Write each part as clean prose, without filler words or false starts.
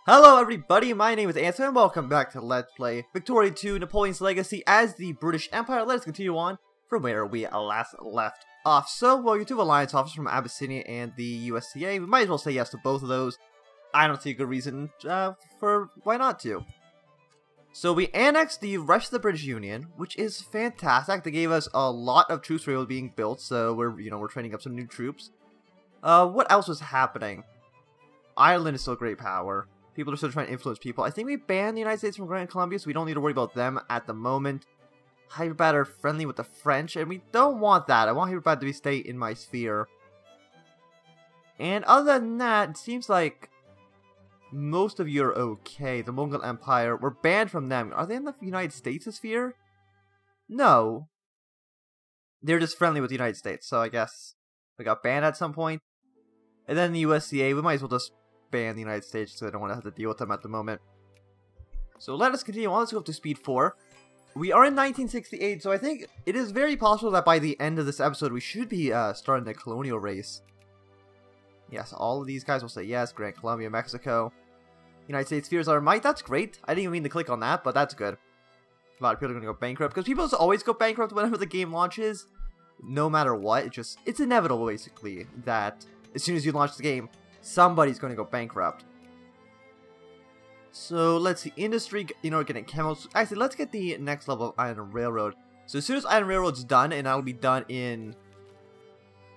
Hello everybody, my name is Anthony and welcome back to Let's Play Vic2 Napoleon's Legacy as the British Empire. Let us continue on from where we last left off. So, well, you two alliance officers from Abyssinia and the USCA. We might as well say yes to both of those. I don't see a good reason for why not to. So we annexed the rest of the British Union, which is fantastic. They gave us a lot of troops were being built, so we're training up some new troops. What else was happening? Ireland is still a great power. People are still trying to influence people. I think we banned the United States from Grand Columbia, so we don't need to worry about them at the moment. Hyperbad are friendly with the French, and we don't want that. I want Hyperbad to stay in my sphere. And other than that, it seems like most of you are okay. The Mongol Empire, we're banned from them. Are they in the United States' sphere? No. They're just friendly with the United States, so I guess we got banned at some point. And then the USCA, we might as well just ban the United States so I don't want to have to deal with them at the moment. So let us continue on. Let's go up to speed 4. We are in 1968, so I think it is very possible that by the end of this episode we should be starting the colonial race. Yes, all of these guys will say yes. Grand Columbia, Mexico. United States fears our might. That's great. I didn't even mean to click on that, but that's good. A lot of people are going to go bankrupt because people always go bankrupt whenever the game launches. No matter what, it's inevitable basically that as soon as you launch the game, somebody's going to go bankrupt. So let's see, industry, getting chemicals. Actually, let's get the next level of Iron Railroad. So as soon as Iron Railroad's done, and that'll be done in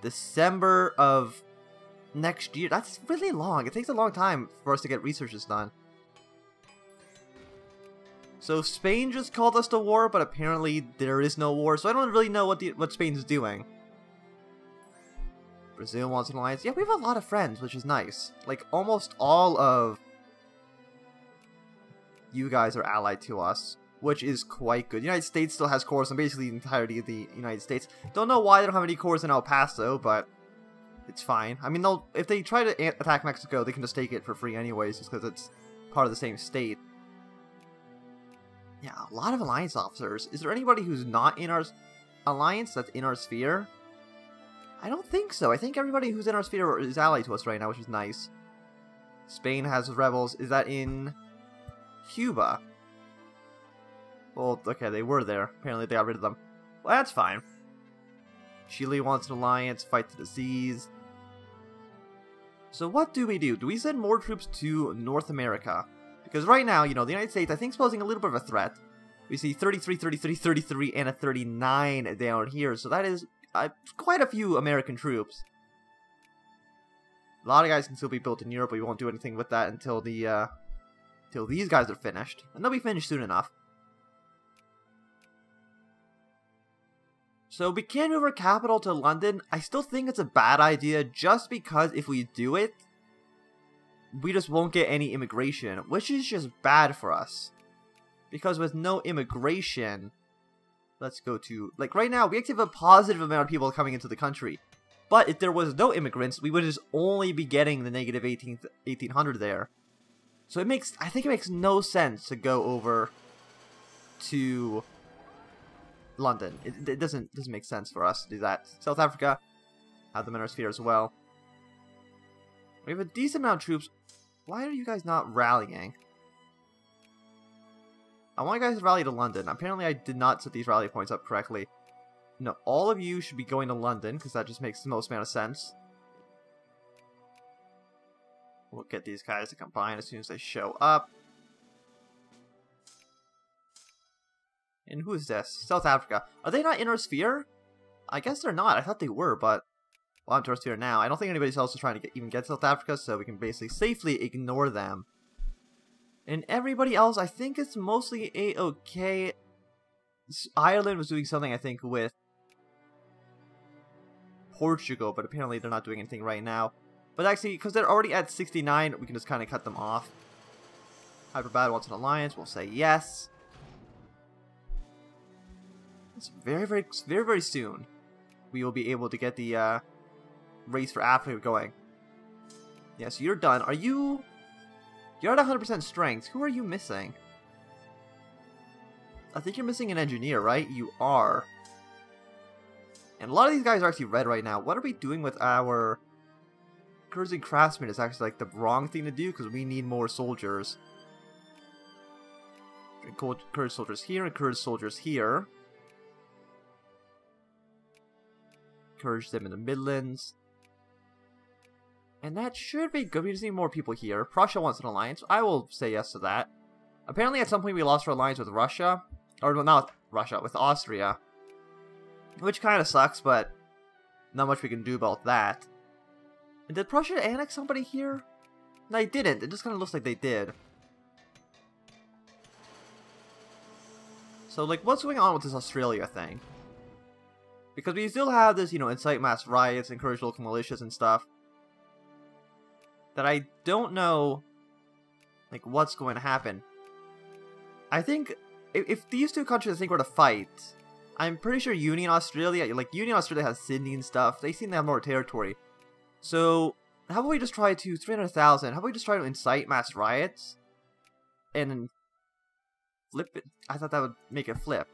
December of next year. That's really long. It takes a long time for us to get researches done. So Spain just called us to war, but apparently there is no war, so I don't really know what Spain's doing. Brazil wants an alliance. Yeah, we have a lot of friends, which is nice. Like, almost all of you guys are allied to us, which is quite good. The United States still has cores on basically the entirety of the United States. Don't know why they don't have any cores in El Paso, but it's fine. I mean, if they try to attack Mexico, they can just take it for free anyways, just because it's part of the same state. Yeah, a lot of alliance officers. Is there anybody who's not in our alliance that's in our sphere? I don't think so. I think everybody who's in our sphere is allied to us right now, which is nice. Spain has rebels. Is that in Cuba? Well, okay, they were there. Apparently they got rid of them. Well, that's fine. Chile wants an alliance, fight the disease. So what do we do? Do we send more troops to North America? Because right now, the United States, I think, is posing a little bit of a threat. We see 33, 33, 33, and a 39 down here. So that is quite a few American troops. A lot of guys can still be built in Europe, but we won't do anything with that until until these guys are finished. And they'll be finished soon enough. So we can move our capital to London. I still think it's a bad idea just because if we do it, we just won't get any immigration, which is just bad for us. Because with no immigration, let's go to, like right now, we actually have a positive amount of people coming into the country. But if there was no immigrants, we would just only be getting the negative 1800 there. So I think it makes no sense to go over to London. It doesn't make sense for us to do that. South Africa, have them in our sphere as well. We have a decent amount of troops. Why are you guys not rallying? I want you guys to rally to London. Apparently I did not set these rally points up correctly. No, all of you should be going to London, because that just makes the most amount of sense. We'll get these guys to combine as soon as they show up. And who is this? South Africa. Are they not in our sphere? I guess they're not. I thought they were, but well, I'm to our sphere now. I don't think anybody else is trying to even get South Africa, so we can basically safely ignore them. And everybody else, I think it's mostly A-okay. Ireland was doing something, I think, with Portugal, but apparently they're not doing anything right now. But actually, because they're already at 69, we can just kind of cut them off. Hyperbad wants an alliance, we'll say yes. It's very, very, very, very soon we will be able to get the race for Africa going. Yeah, so you're done. You're at 100% strength. Who are you missing? I think you're missing an engineer, right? You are. And a lot of these guys are actually red right now. What are we doing with our encouraging craftsmen is actually like the wrong thing to do because we need more soldiers. Encourage soldiers here, encourage soldiers here. Encourage them in the Midlands. And that should be good. We just need more people here. Prussia wants an alliance. I will say yes to that. Apparently at some point we lost our alliance with Russia. Or well, not Russia, with Austria. Which kind of sucks, but not much we can do about that. And did Prussia annex somebody here? No, they didn't. It just kind of looks like they did. So, like, what's going on with this Australia thing? Because we still have this, you know, incite mass riots, encourage local militias and stuff. That I don't know, like, what's going to happen. I think, if these two countries I think were to fight, I'm pretty sure Union Australia, like, Union Australia has Sydney and stuff. They seem to have more territory. So, how about we just try to, 300,000, how about we just try to incite mass riots? And flip it. I thought that would make it flip.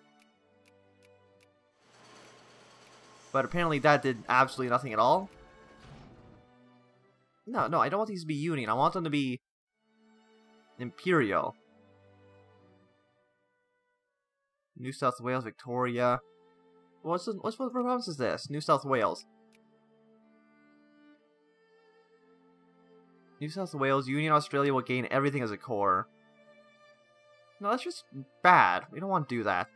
But apparently that did absolutely nothing at all. No, I don't want these to be Union. I want them to be Imperial. New South Wales, Victoria. What province is this? New South Wales. New South Wales, Union Australia will gain everything as a core. No, that's just bad. We don't want to do that.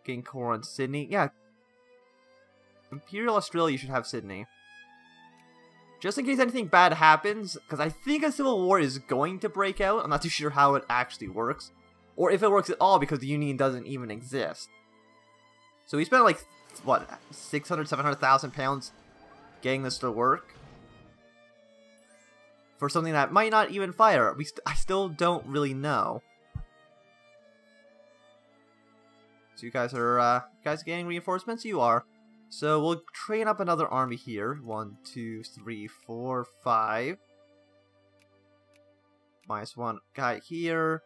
Gain core on Sydney. Yeah. Imperial Australia should have Sydney. Just in case anything bad happens, because I think a civil war is going to break out. I'm not too sure how it actually works. Or if it works at all, because the Union doesn't even exist. So we spent like, what, 600,000, 700,000 pounds getting this to work? For something that might not even fire. I still don't really know. So you guys are, getting reinforcements? You are. So we'll train up another army here. 1, 2, 3, 4, 5. Minus 1 guy here.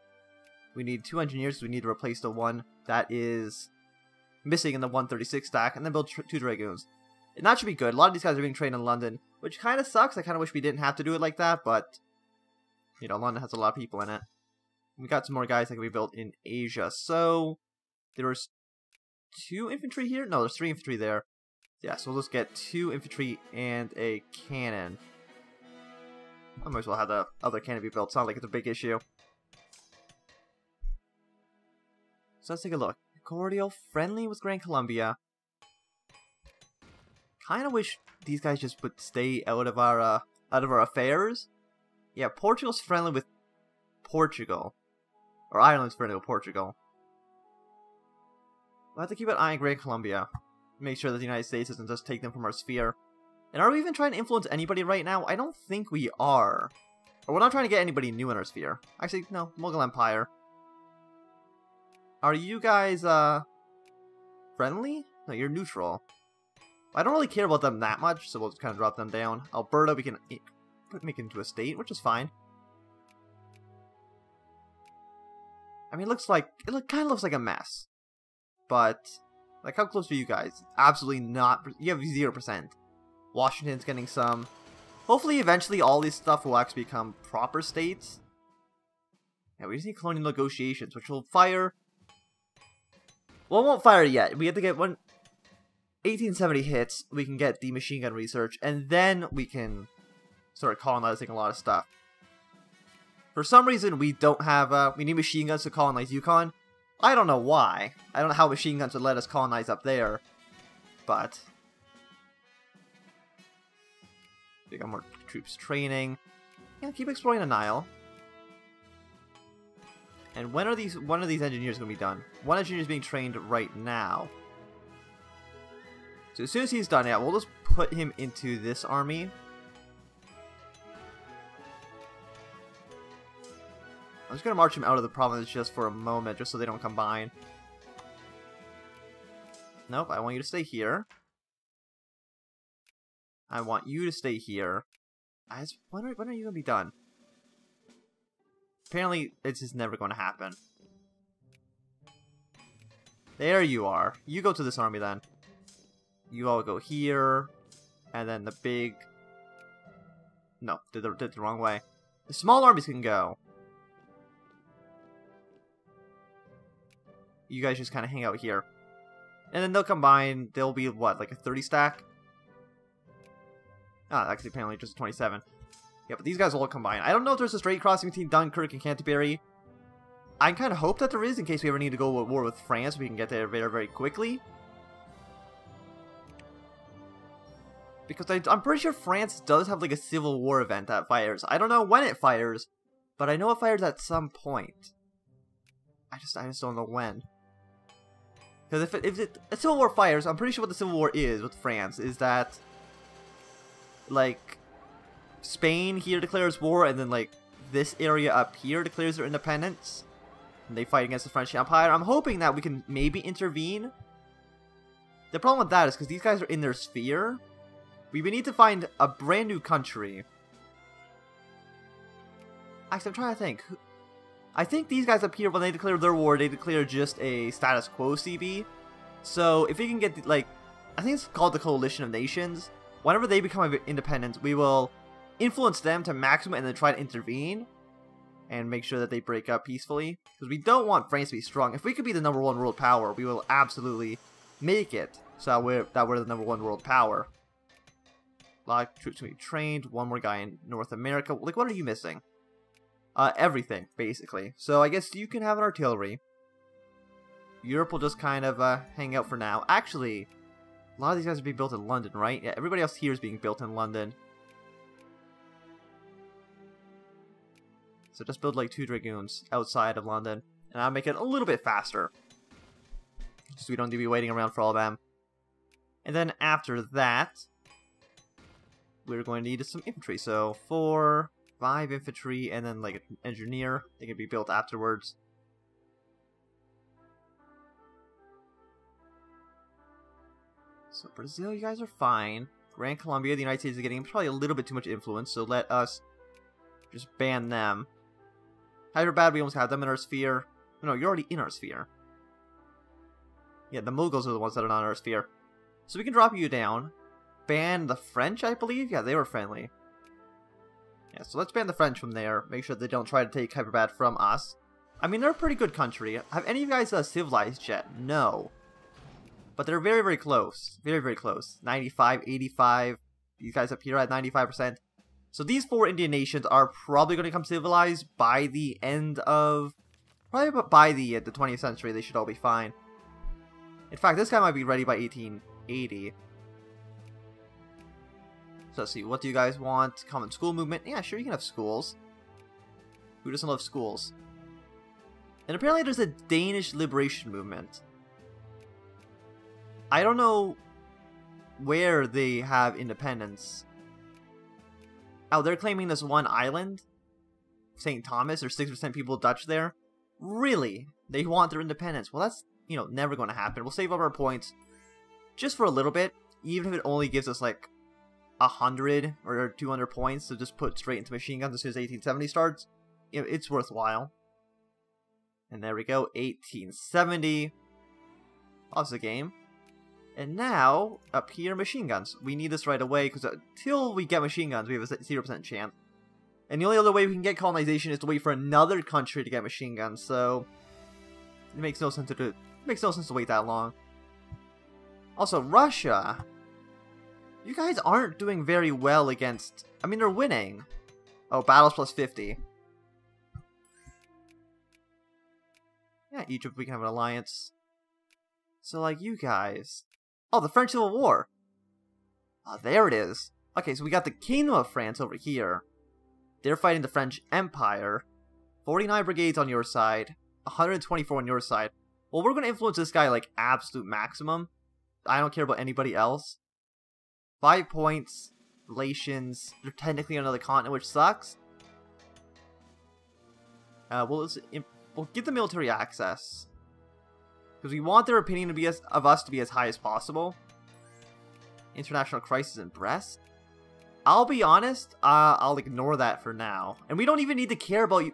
We need 2 engineers, so we need to replace the one that is missing in the 136 stack, and then build 2 dragoons. And that should be good. A lot of these guys are being trained in London, which kind of sucks. I kind of wish we didn't have to do it like that, but, you know, London has a lot of people in it. We got some more guys that can be built in Asia. So, there's 2 infantry here? No, there's 3 infantry there. Yeah, so we'll just get 2 infantry and a cannon. I might as well have the other cannon be built. It's not like it's a big issue. So let's take a look. Cordial, friendly with Gran Colombia. Kind of wish these guys just would stay out of our affairs. Yeah, Portugal's friendly with Portugal, or Ireland's friendly with Portugal. We'll have to keep an eye on Gran Colombia. Make sure that the United States doesn't just take them from our sphere. And are we even trying to influence anybody right now? I don't think we are. Or we're not trying to get anybody new in our sphere. Actually, no, Mughal Empire. Are you guys, friendly? No, you're neutral. I don't really care about them that much, so we'll just kind of drop them down. Alberta, we can make into a state, which is fine. I mean, it kind of looks like a mess. But, like, how close are you guys? Absolutely not. You have 0%. Washington's getting some. Hopefully, eventually, all this stuff will actually become proper states. Yeah, we just need colonial negotiations, which will fire. Well, it won't fire yet. We have to get 1870 hits. We can get the machine gun research, and then we can start colonizing a lot of stuff. For some reason, we don't have. We need machine guns to colonize Yukon. I don't know why. I don't know how machine guns would let us colonize up there, but we got more troops training. Yeah, keep exploring the Nile. And when are one of these engineers going to be done? One engineer is being trained right now. So as soon as he's done, yeah, we'll just put him into this army. I'm just going to march him out of the province just for a moment, just so they don't combine. Nope, I want you to stay here. I want you to stay here. When are you going to be done? Apparently, it's just never going to happen. There you are. You go to this army then. You all go here. And then the big... No, did the wrong way. The small armies can go. You guys just kind of hang out here. And then they'll combine. They'll be, what, like a 30 stack? Ah, actually, apparently just 27. Yeah, but these guys will all combine. I don't know if there's a straight crossing between Dunkirk and Canterbury. I kind of hope that there is, in case we ever need to go to war with France. We can get there very, very quickly. Because I'm pretty sure France does have, like, a civil war event that fires. I don't know when it fires, but I know it fires at some point. I just don't know when. Because if a civil war fires, I'm pretty sure what the civil war is with France is that, like, Spain here declares war, and then, like, this area up here declares their independence. And they fight against the French Empire. I'm hoping that we can maybe intervene. The problem with that is because these guys are in their sphere. We would need to find a brand new country. Actually, I'm trying to think. I think these guys up here, when they declare their war, they declare just a status quo CB. So, if we can get, like, I think it's called the Coalition of Nations. Whenever they become independent, we will influence them to maximum and then try to intervene. And make sure that they break up peacefully. Because we don't want France to be strong. If we could be the #1 world power, we will absolutely make it. So that we're the #1 world power. A lot of troops to be trained. One more guy in North America. Like, what are you missing? Everything, basically. So I guess you can have an artillery. Europe will just kind of hang out for now. Actually, a lot of these guys are being built in London, right? Yeah, everybody else here is being built in London. So just build like 2 Dragoons outside of London. And I'll make it a little bit faster. So we don't need to be waiting around for all of them. And then after that, we're going to need some infantry. So 4, 5 infantry, and then like an engineer. They can be built afterwards. So Brazil, you guys are fine. Grand Colombia, the United States is getting probably a little bit too much influence, so let us just ban them. Hyderabad, we almost have them in our sphere. No, you're already in our sphere. Yeah, the Mughals are the ones that are not in our sphere. So we can drop you down. Ban the French, I believe? Yeah, they were friendly. Yeah, so let's ban the French from there. Make sure they don't try to take Hyderabad from us. I mean, they're a pretty good country. Have any of you guys civilized yet? No. But they're very, very close. Very, very close. 95, 85. These guys up here at 95%. So these 4 Indian nations are probably going to become civilized by the end of... Probably by the 20th century, they should all be fine. In fact, this guy might be ready by 1880. So let's see, what do you guys want? Common school movement? Yeah, sure, you can have schools. Who doesn't love schools? And apparently there's a Danish liberation movement. I don't know where they have independence. Oh, they're claiming this one island? St. Thomas, or 6% people Dutch there? Really? They want their independence. Well, that's, you know, never going to happen. We'll save up our points just for a little bit, even if it only gives us, like, 100 or 200 points to just put straight into machine guns as soon as 1870 starts. You know, it's worthwhile. And there we go, 1870. Pause the game. And now, up here, machine guns. We need this right away, because until we get machine guns, we have a 0% chance. And the only other way we can get colonization is to wait for another country to get machine guns, so... It makes no sense to do it. It makes no sense to wait that long. Also, Russia. You guys aren't doing very well against... I mean, they're winning. Oh, battles plus 50. Yeah, Egypt, we can have an alliance. So, like, you guys... Oh, the French Civil War! Oh, there it is. Okay, so we got the Kingdom of France over here. They're fighting the French Empire. 49 brigades on your side. 124 on your side. Well, we're going to influence this guy, like, absolute maximum. I don't care about anybody else. 5 points. Relations. They're technically on another continent, which sucks. We'll give them military access. Because we want their opinion to be of us to be as high as possible. International crisis in Brest. I'll be honest, I'll ignore that for now. And we don't even need to care about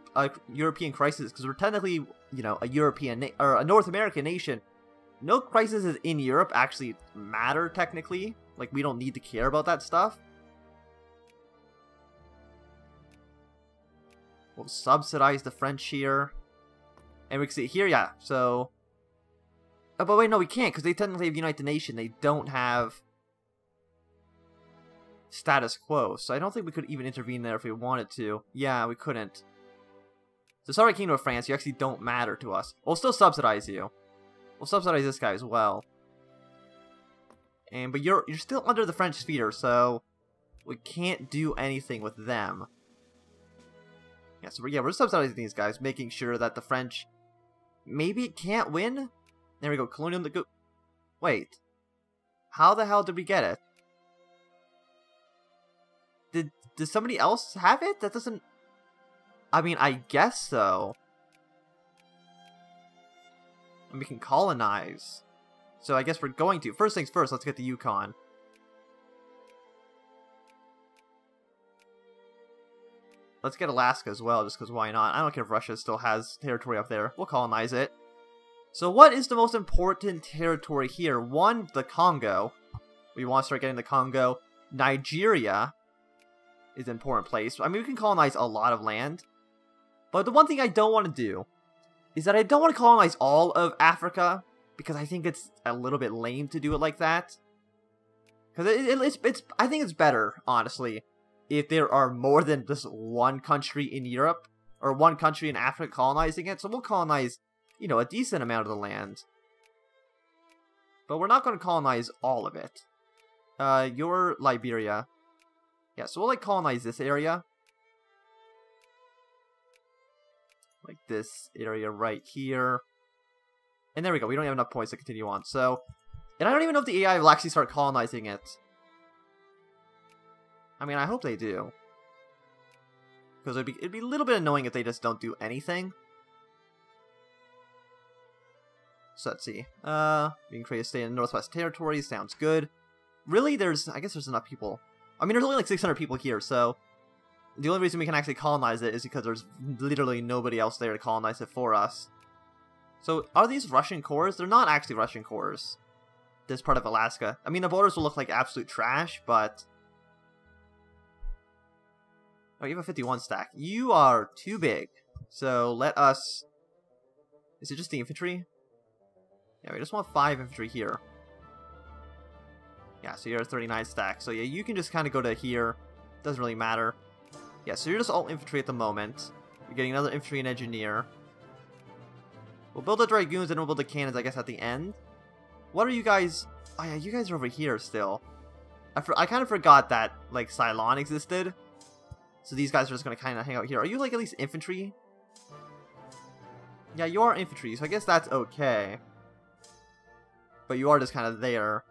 European crisis, because we're technically, you know, a European or a North American nation. no crises in Europe actually matter, technically. Like, we don't need to care about that stuff. We'll subsidize the French here. And we can see here, yeah, so... Oh, but wait, no, we can't, because they technically have United Nation. They don't have status quo, so I don't think we could even intervene there if we wanted to. Yeah, we couldn't. So sorry, Kingdom of France, you actually don't matter to us. We'll still subsidize you. We'll subsidize this guy as well. But you're still under the French sphere, so we can't do anything with them. Yeah, so we're subsidizing these guys, making sure that the French maybe can't win. There we go, colonial. Wait, how the hell did we get it? Did somebody else have it? That doesn't... I mean, I guess so. And we can colonize. So I guess we're going to. First things first, let's get the Yukon. Let's get Alaska as well, just because why not? I don't care if Russia still has territory up there. We'll colonize it. So what is the most important territory here? One, the Congo. We want to start getting the Congo. Nigeria is an important place. I mean, we can colonize a lot of land. But the one thing I don't want to do is that I don't want to colonize all of Africa, because I think it's a little bit lame to do it like that. Because I think it's better, honestly, if there are more than just one country in Europe, or one country in Africa colonizing it. So we'll colonize, you know, a decent amount of the land. But we're not going to colonize all of it. You're Liberia. Yeah, so we'll, like, colonize this area. Like this area right here. And there we go, we don't have enough points to continue on, so... And I don't even know if the AI will actually start colonizing it. I mean, I hope they do. Because it'd be a little bit annoying if they just don't do anything. So let's see. We can create a state in the Northwest Territories, sounds good. Really, I guess there's enough people. I mean, there's only like 600 people here, so... The only reason we can actually colonize it is because there's literally nobody else there to colonize it for us. So, are these Russian cores? They're not actually Russian cores. This part of Alaska. I mean, the borders will look like absolute trash, but... Oh, you have a 51 stack. You are too big. So, let us... Is it just the infantry? Yeah, we just want 5 infantry here. Yeah, so you're a 39 stack. So, yeah, you can just kind of go to here. Doesn't really matter. Yeah, so you're just all infantry at the moment. You're getting another infantry and engineer. We'll build the dragoons and we'll build the cannons, I guess, at the end. What are you guys... Oh yeah, you guys are over here still. I kind of forgot that, like, Ceylon existed. So these guys are just going to kind of hang out here. Are you, like, at least infantry? Yeah, you are infantry, so I guess that's okay. But you are just kind of there.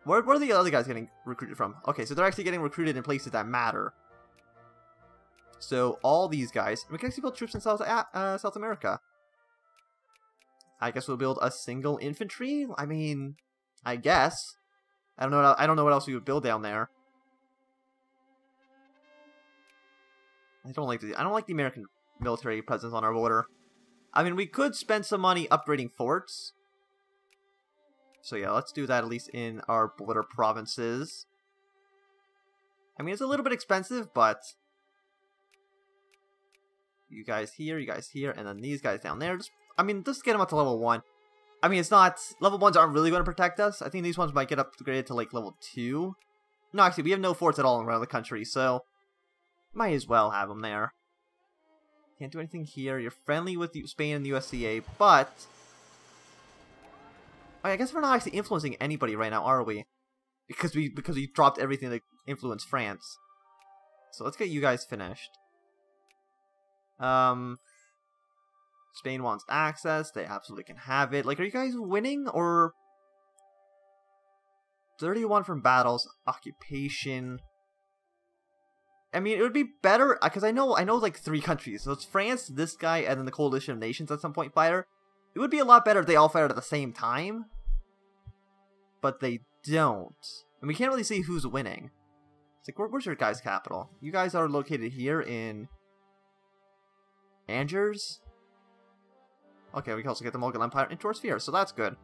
Where are the other guys getting recruited from? Okay, so they're actually getting recruited in places that matter. So, all these guys... We can actually build troops in South America. I guess we'll build a single infantry? I mean... I guess. I don't know what else we would build down there. I don't like the American military presence on our border. I mean, we could spend some money upgrading forts. So yeah, let's do that at least in our border provinces. I mean, it's a little bit expensive, but... You guys here, and then these guys down there. Just get them up to level 1. I mean, it's not... Level 1s aren't really going to protect us. I think these ones might get upgraded to, like, level 2. No, actually, we have no forts at all around the country, so... Might as well have them there. Can't do anything here. You're friendly with Spain and the USCA, but... I guess we're not actually influencing anybody right now, are we? Because we dropped everything to influence France. So let's get you guys finished. Spain wants access. They absolutely can have it. Like, are you guys winning, or... 31 from battles. Occupation. I mean, it would be better, because I know, like, 3 countries. So it's France, this guy, and then the Coalition of Nations at some point fire. It would be a lot better if they all fired at the same time. But they don't. And we can't really see who's winning. It's like, where's your guys' capital? You guys are located here in... Angers? Okay, we can also get the Mughal Empire into our sphere, so that's good.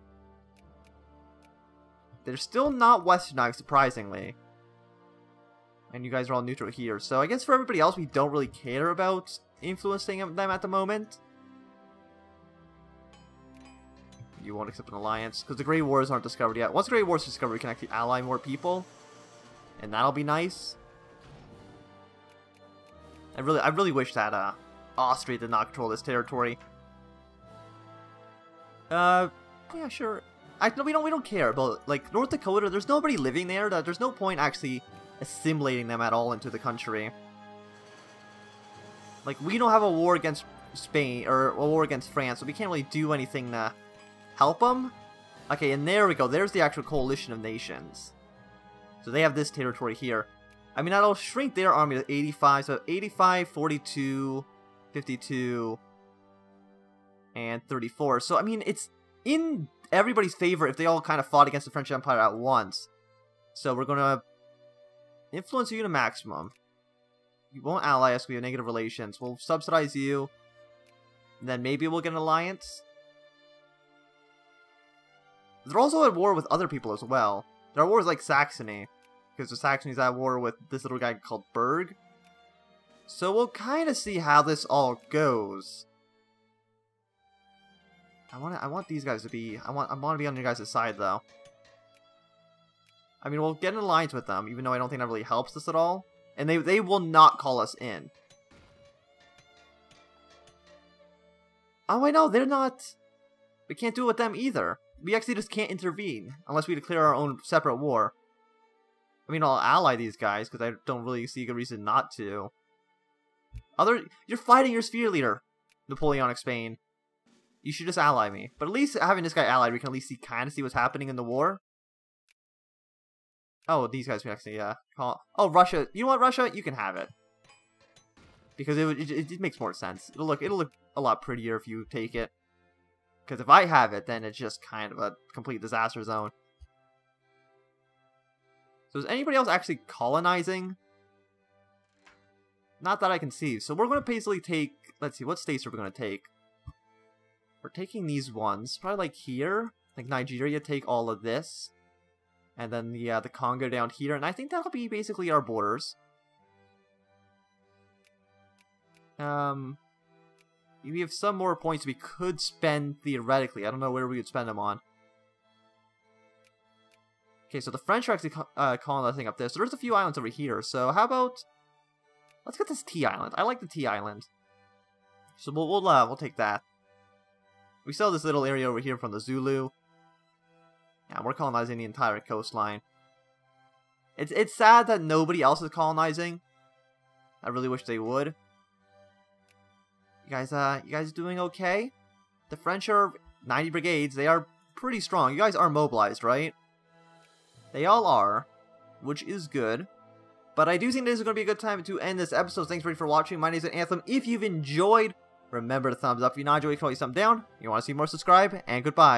They're still not westernized, surprisingly. And you guys are all neutral here. So I guess for everybody else, we don't really care about influencing them at the moment. You won't accept an alliance, because the Grey Wars aren't discovered yet. Once the Grey Wars are discovered, we can actually ally more people. And that'll be nice. I really wish that Austria did not control this territory. Yeah, sure. We don't care about, like, North Dakota. There's nobody living there. There's no point actually assimilating them at all into the country. Like, we don't have a war against Spain or a war against France, so we can't really do anything to help them. Okay, and there we go. There's the actual coalition of nations. So they have this territory here. I mean, that'll shrink their army to 85. So 85, 42, 52, and 34. So, I mean, it's in everybody's favor if they all kind of fought against the French Empire at once. So we're going to influence you to maximum. You won't ally us. We have negative relations. We'll subsidize you. And then maybe we'll get an alliance. They're also at war with other people as well. There are wars like Saxony. Because the Saxony's at war with this little guy called Berg. So we'll kind of see how this all goes. I want these guys to be... I want to be on your guys' side, though. I mean, we'll get an alliance with them, even though I don't think that really helps us at all. And they will not call us in. Oh, I know, they're not... We can't do it with them either. We actually just can't intervene, unless we declare our own separate war. I mean, I'll ally these guys, because I don't really see a good reason not to. You're fighting your sphere leader, Napoleonic Spain. You should just ally me. But at least having this guy allied, we can at least kind of see what's happening in the war. Oh, these guys can actually, call... Oh, Russia. You know what, Russia? You can have it. Because it makes more sense. It'll look a lot prettier if you take it. Because if I have it, then it's just kind of a complete disaster zone. So is anybody else actually colonizing? Not that I can see. So we're going to basically take... Let's see, what states are we going to take? We're taking these ones. Probably like here. Like Nigeria, take all of this. And then the Congo down here. And I think that'll be basically our borders. We have some more points we could spend theoretically. I don't know where we would spend them on. Okay, so the French are actually colonizing up there. So there's a few islands over here. So how about... Let's get this Tea Island. I like the Tea Island. So we'll take that. We sell this little area over here from the Zulu. Yeah, we're colonizing the entire coastline. It's sad that nobody else is colonizing. I really wish they would. You guys doing okay? The French are 90 brigades. They are pretty strong. You guys are mobilized, right? They all are, which is good. But I do think this is going to be a good time to end this episode. Thanks for watching. My name is Anthem. If you've enjoyed, remember to thumbs up. If you not enjoyed, you can always thumb down. If you want to see more, subscribe, and goodbye.